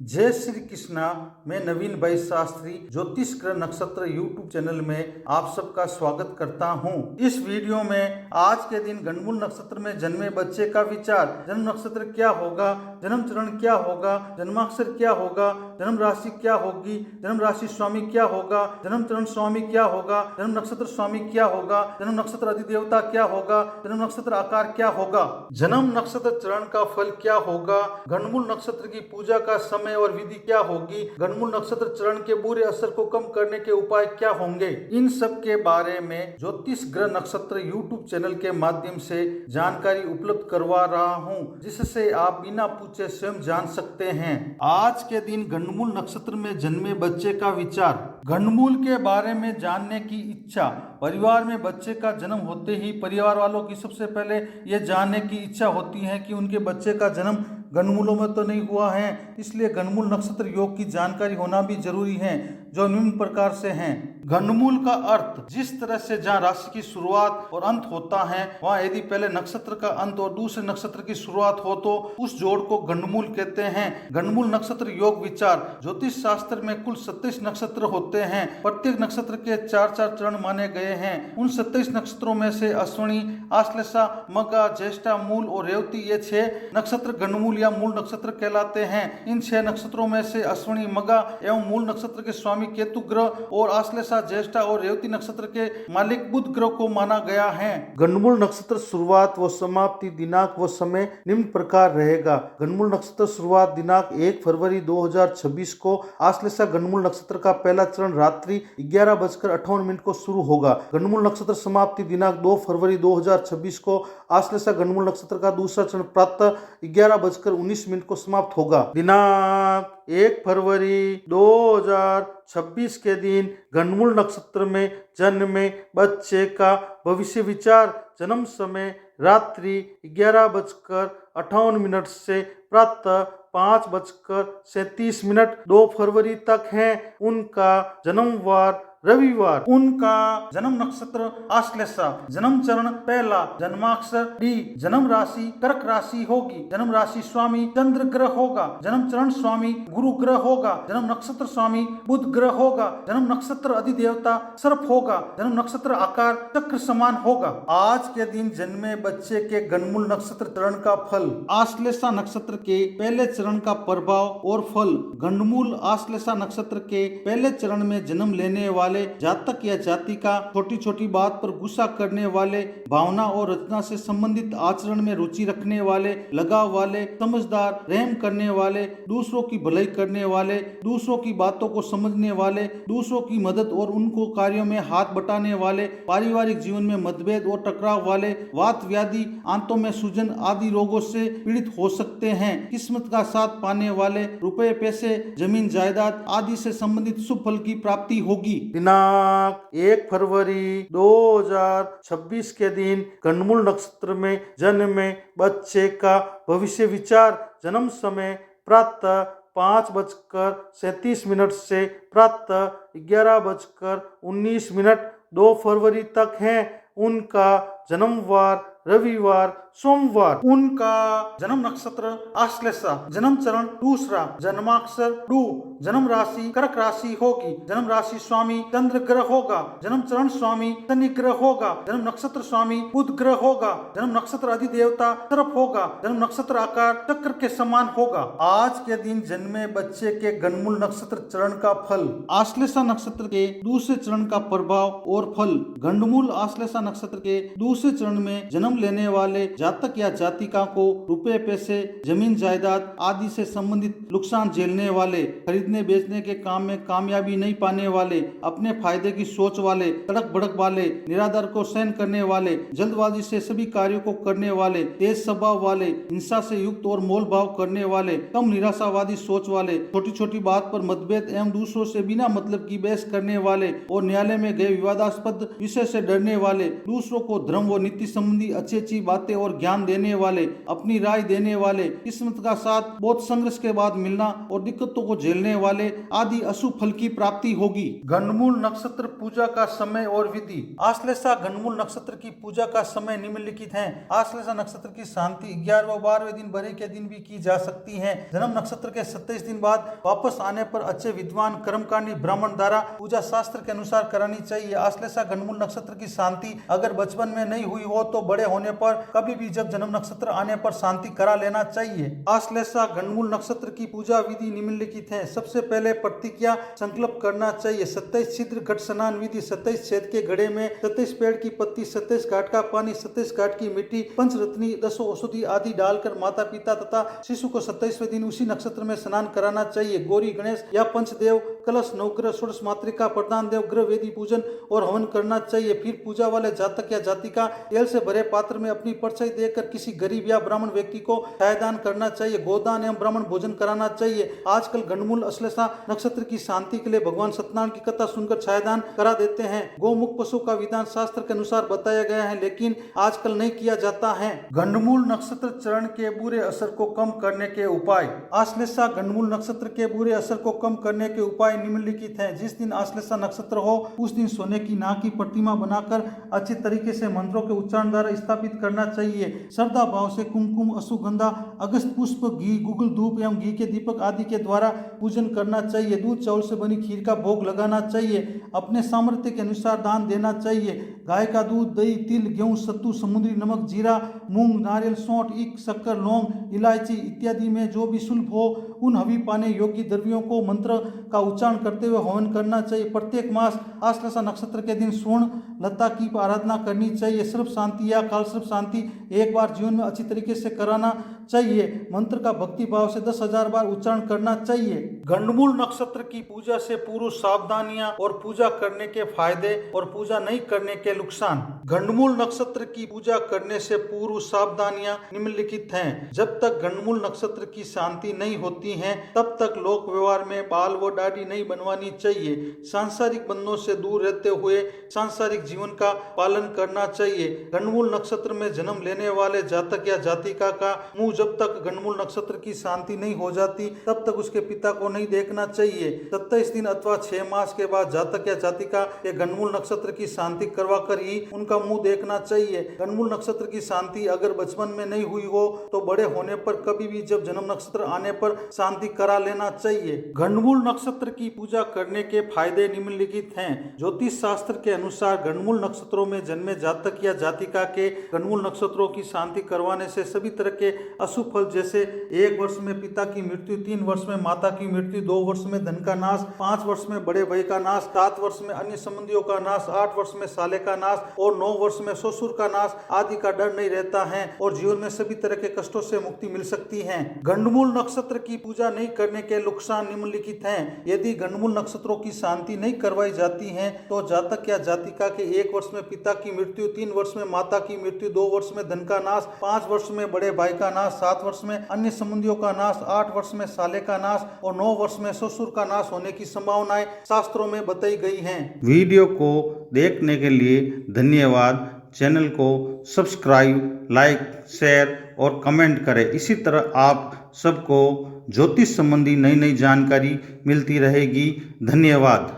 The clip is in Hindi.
जय श्री कृष्णा। मैं नवीन भाई शास्त्री ज्योतिष ग्रह नक्षत्र यूट्यूब चैनल में आप सबका स्वागत करता हूं। इस वीडियो में आज के दिन गणमूल नक्षत्र में जन्मे बच्चे का विचार, जन्म नक्षत्र क्या होगा, जन्म चरण क्या होगा, जन्माक्षर क्या होगा, जन्म राशि क्या होगी, जन्म राशि स्वामी क्या होगा, जन्म चरण स्वामी क्या होगा, जन्म नक्षत्र स्वामी क्या होगा, जन्म नक्षत्र अधिदेवता क्या होगा, जन्म नक्षत्र आकार क्या होगा, जन्म नक्षत्र चरण का फल क्या होगा, गणमूल नक्षत्र की पूजा का समय और विधि क्या होगी, गणमूल नक्षत्र चरण के बुरे असर को कम करने के उपाय क्या होंगे, इन सब के बारे में ज्योतिष ग्रह नक्षत्र यूट्यूब चैनल के माध्यम से जानकारी उपलब्ध करवा रहा हूं, जिससे आप बिना पूछे स्वयं जान सकते हैं। आज के दिन गणमूल नक्षत्र में जन्मे बच्चे का विचार, गणमूल के बारे में जानने की इच्छा। परिवार में बच्चे का जन्म होते ही परिवार वालों की सबसे पहले यह जानने की इच्छा होती है कि उनके बच्चे का जन्म गणमूलों में तो नहीं हुआ है, इसलिए गणमूल नक्षत्र योग की जानकारी होना भी जरूरी है, जो निम्न प्रकार से हैं। गणमूल का अर्थ, जिस तरह से जहाँ राशि की शुरुआत और अंत होता है, वहाँ यदि पहले नक्षत्र का अंत और दूसरे नक्षत्र की शुरुआत हो तो उस जोड़ को गणमूल कहते हैं। गणमूल नक्षत्र योग विचार, ज्योतिष शास्त्र में कुल 27 नक्षत्र होते हैं। प्रत्येक नक्षत्र के 4-4 चरण माने गए हैं। उन 27 नक्षत्रों में से अश्विनी, आश्लेषा, मघा, ज्येष्ठा, मूल और रेवती ये 6 नक्षत्र गणमूल या मूल नक्षत्र कहलाते हैं। इन 6 नक्षत्रों में से अश्विनी, मघा एवं मूल नक्षत्र के स्वामी केतु ग्रह और आश्लेषा, ज्येष्ठा और रेवती नक्षत्र के मालिक बुध ग्रह को माना गया है। गणमूल नक्षत्र शुरुआत व समाप्ति दिनांक व समय निम्न प्रकार रहेगा। गणमूल नक्षत्र शुरुआत दिनांक 1 फरवरी 2026 को आश्लेषा गणमूल नक्षत्र का पहला चरण रात्रि 11:58 को शुरू होगा। गणमूल नक्षत्र समाप्ति दिनांक 2 फरवरी 2026 को आश्लेषा गणमूल नक्षत्र का दूसरा चरण प्रातः 11:19 को समाप्त होगा। दिनांक 1 फरवरी 2026 के दिन गणमूल नक्षत्र में जन्मे बच्चे का भविष्य विचार, जन्म समय रात्रि 11:58 से प्रातः 5:37 2 फरवरी तक है। उनका जन्मवार रविवार, उनका जन्म नक्षत्र आश्लेषा, जन्म चरण पहला, जन्माक्षर डी, जन्म राशि कर्क राशि होगी, जन्म राशि स्वामी चंद्र ग्रह होगा, जन्म चरण स्वामी गुरु ग्रह होगा, जन्म नक्षत्र स्वामी बुध ग्रह होगा, जन्म नक्षत्र अधिदेवता सर्प होगा, जन्म नक्षत्र आकार चक्र समान होगा। आज के दिन जन्मे बच्चे के गणमूल नक्षत्र चरण का फल, आश्लेषा नक्षत्र के पहले चरण का प्रभाव और फल। गणमूल आश्लेषा नक्षत्र के पहले चरण में जन्म लेने वाले जातक या जातिका छोटी छोटी बात पर गुस्सा करने वाले, भावना और रचना से संबंधित आचरण में रुचि रखने वाले, लगाव वाले, समझदार, रहम करने वाले, दूसरों की भलाई करने वाले, दूसरों की बातों को समझने वाले, दूसरों की मदद और उनको कार्यों में हाथ बटाने वाले, पारिवारिक जीवन में मतभेद और टकराव वाले, वात व्याधि, आंतों में सूजन आदि रोगों से पीड़ित हो सकते हैं। किस्मत का साथ पाने वाले, रुपए पैसे, जमीन जायदाद आदि से संबंधित शुभ फल की प्राप्ति होगी। दिनांक 1 फरवरी 2026 के दिन गणमूल नक्षत्र में जन्मे बच्चे का भविष्य विचार, जन्म समय प्रातः 5:37 से प्रातः 11:19 2 फरवरी तक है। उनका जन्मवार रविवार, सोमवार, उनका जन्म नक्षत्र आश्लेषा, जन्म चरण दूसरा, जन्माक्षर डू, जन्म राशि कर्क राशि होगी, जन्म राशि स्वामी चंद्र ग्रह होगा, जन्म चरण स्वामी शनि ग्रह होगा, जन्म नक्षत्र स्वामी बुध ग्रह होगा, जन्म नक्षत्र अधिदेवता सर्प होगा, जन्म नक्षत्र आकार चक्र के समान होगा। आज के दिन जन्मे बच्चे के गणमूल नक्षत्र चरण का फल, आश्लेषा नक्षत्र के दूसरे चरण का प्रभाव और फल। गणमूल आश्लेषा नक्षत्र के दूसरे चरण में जन्म लेने वाले जातक या जातिका को रुपए पैसे, जमीन जायदाद आदि से संबंधित नुकसान झेलने वाले, खरीदने बेचने के काम में कामयाबी नहीं पाने वाले, अपने फायदे की सोच वाले, तड़क भड़क वाले, निरादर को सहन करने वाले, जल्दबाजी से सभी कार्यों को करने वाले, तेज स्वभाव वाले, हिंसा से युक्त और मोल भाव करने वाले, कम निराशावादी सोच वाले, छोटी छोटी बात पर मतभेद एवं दूसरों से बिना मतलब की बहस करने वाले और न्यायालय में गए विवादास्पद विषय से डरने वाले, दूसरों को धर्म व नीति संबंधी अच्छी अच्छी बातें और और ज्ञान देने वाले, अपनी राय देने वाले, किस्मत का साथ, बहुत संघर्ष के बाद मिलना और दिक्कतों को झेलने वाले आदि अशुभ फल की प्राप्ति होगी। गंडमूल नक्षत्र पूजा का समय और विधि। आश्लेषा गंडमूल नक्षत्र की पूजा का समय निम्नलिखित है। आश्लेषा नक्षत्र की शांति 11 व 12वें दिन बरे के दिन भी की जा सकती है। जन्म नक्षत्र के 27 दिन बाद वापस आने पर अच्छे विद्वान कर्मकांडी ब्राह्मण द्वारा पूजा शास्त्र के अनुसार करानी चाहिए। आश्लेषा गंडमूल नक्षत्र की शांति अगर बचपन में नहीं हुई हो तो बड़े होने पर कभी भी जब जन्म नक्षत्र आने पर शांति करा लेना चाहिए। आश्लेषा गंडमूल नक्षत्र की पूजा विधि निम्नलिखित है। सबसे पहले प्रतिज्ञा संकल्प करना चाहिए। 27 छिद्र घट स्नान विधि। 27 छेद के घड़े में 27 पेड़ की पत्ती, 27 घाट का पानी, 27 घाट की मिट्टी, पंचरत्नी, 10 औषधि आदि डालकर माता पिता तथा शिशु को 27वें दिन उसी नक्षत्र में स्नान कराना चाहिए। गौरी गणेश या पंचदेव, कलश, नवग्रह, षोडश मातृका, प्रधान देव, ग्रह वेदी पूजन और हवन करना चाहिए। फिर पूजा वाले जातक या जातिका तेल से भरे पात्र में अपनी परछाई देकर किसी गरीब या ब्राह्मण व्यक्ति को छायादान करना चाहिए। गोदान एवं ब्राह्मण भोजन कराना चाहिए। आजकल गंडमूल आश्लेषा नक्षत्र की शांति के लिए भगवान सत्यनारायण की कथा सुनकर छायादान करा देते हैं। गौमुख पशु का विधान शास्त्र के अनुसार बताया गया है, लेकिन आजकल नहीं किया जाता है। गंडमूल नक्षत्र चरण के बुरे असर को कम करने के उपाय। आश्लेषा गंडमूल नक्षत्र के बुरे असर को कम करने के उपाय निम्नलिखित हैं। जिस दिन आश्लेषा नक्षत्र हो उस दिन सोने की नाग की प्रतिमा बनाकर अच्छी तरीके से मंत्रों के उच्चारण द्वारा स्थापित करना चाहिए। श्रद्धा भाव से कुमकुम, अश्वगंधा, अगस्त पुष्प, घी, गुगल धूप एवं घी के दीपक आदि के द्वारा पूजन करना चाहिए। दूध चावल से बनी खीर का भोग लगाना चाहिए। अपने सामर्थ्य के अनुसार दान देना चाहिए। गाय का दूध, दही, तिल, गेहूं, सत्तू, समुद्री नमक, जीरा, मूंग, नारियल, सौंठ, ईख, शक्कर, लौंग, इलायची इत्यादि में जो भी सुलभ हो उन हवि पाने योग्य द्रव्यों को मंत्र का उच्चारण करते हुए हवन करना चाहिए। प्रत्येक मास आश्लेषा नक्षत्र के दिन स्वर्ण लता की आराधना करनी चाहिए। सर्व शांति या काल सर्व शांति एक बार जीवन में अच्छी तरीके से कराना चाहिए। मंत्र का भक्ति भाव से 10,000 बार उच्चारण करना चाहिए। गंडमूल नक्षत्र की पूजा से पूर्व सावधानियां और पूजा करने के फायदे और पूजा नहीं करने के नुकसान। गंडमूल नक्षत्र की पूजा करने से पूर्व सावधानियां निम्नलिखित हैं। जब तक गंडमूल नक्षत्र की शांति नहीं होती है तब तक लोक व्यवहार में बाल व दाढ़ी नहीं बनवानी चाहिए। सांसारिक बंधनों से दूर रहते हुए सांसारिक जीवन का पालन करना चाहिए। गंडमूल नक्षत्र में जन्म लेने वाले जातक या जातिका का मुंह जब तक गंडमूल नक्षत्र की शांति नहीं हो जाती तब तक उसके पिता को नहीं देखना चाहिए। 27 दिन अथवा 6 मास के बाद जातक या जातिका के गंडमूल नक्षत्र की शांति करवा कर ही उनका मुंह देखना चाहिए। गंडमूल नक्षत्र की शांति अगर बचपन में नहीं हुई हो तो बड़े होने पर कभी भी जब जन्म नक्षत्र आने पर शांति करा लेना चाहिए। गंडमूल नक्षत्र की पूजा करने के फायदे निम्नलिखित हैं। ज्योतिष शास्त्र के अनुसार गंडमूल नक्षत्रों में जन्मे जातक या जातिका के गंडमूल नक्षत्रों की शांति करवाने से सभी तरह के अशुभ फल जैसे 1 वर्ष में पिता की मृत्यु, 3 वर्ष में माता की मृत्यु, 2 वर्ष में धन का नाश, 5 वर्ष में बड़े भाई का नाश, 7 वर्ष में अन्य संबंधियों का नाश, 8 वर्ष में साले का नाश और 9 वर्ष में ससुर का नाश आदि का डर नहीं रहता है और जीवन में सभी तरह के कष्टों से मुक्ति मिल सकती है। गंडमूल नक्षत्र की पूजा नहीं करने के नुकसान निम्नलिखित हैं। यदि गंडमूल नक्षत्रों की शांति नहीं करवाई जाती है तो जातक या जातिका के 1 वर्ष में पिता की मृत्यु, 3 वर्ष में माता की मृत्यु, 2 वर्ष में धन का नाश, 5 वर्ष में बड़े भाई का नाश, 7 वर्ष में अन्य संबंधियों का नाश, 8 वर्ष में साले का नाश और 9 वर्ष में ससुर का नाश होने की संभावनाएं शास्त्रों में बताई गई हैं। वीडियो को देखने के लिए धन्यवाद। चैनल को सब्सक्राइब, लाइक, शेयर और कमेंट करें। इसी तरह आप सबको ज्योतिष संबंधी नई नई जानकारी मिलती रहेगी। धन्यवाद।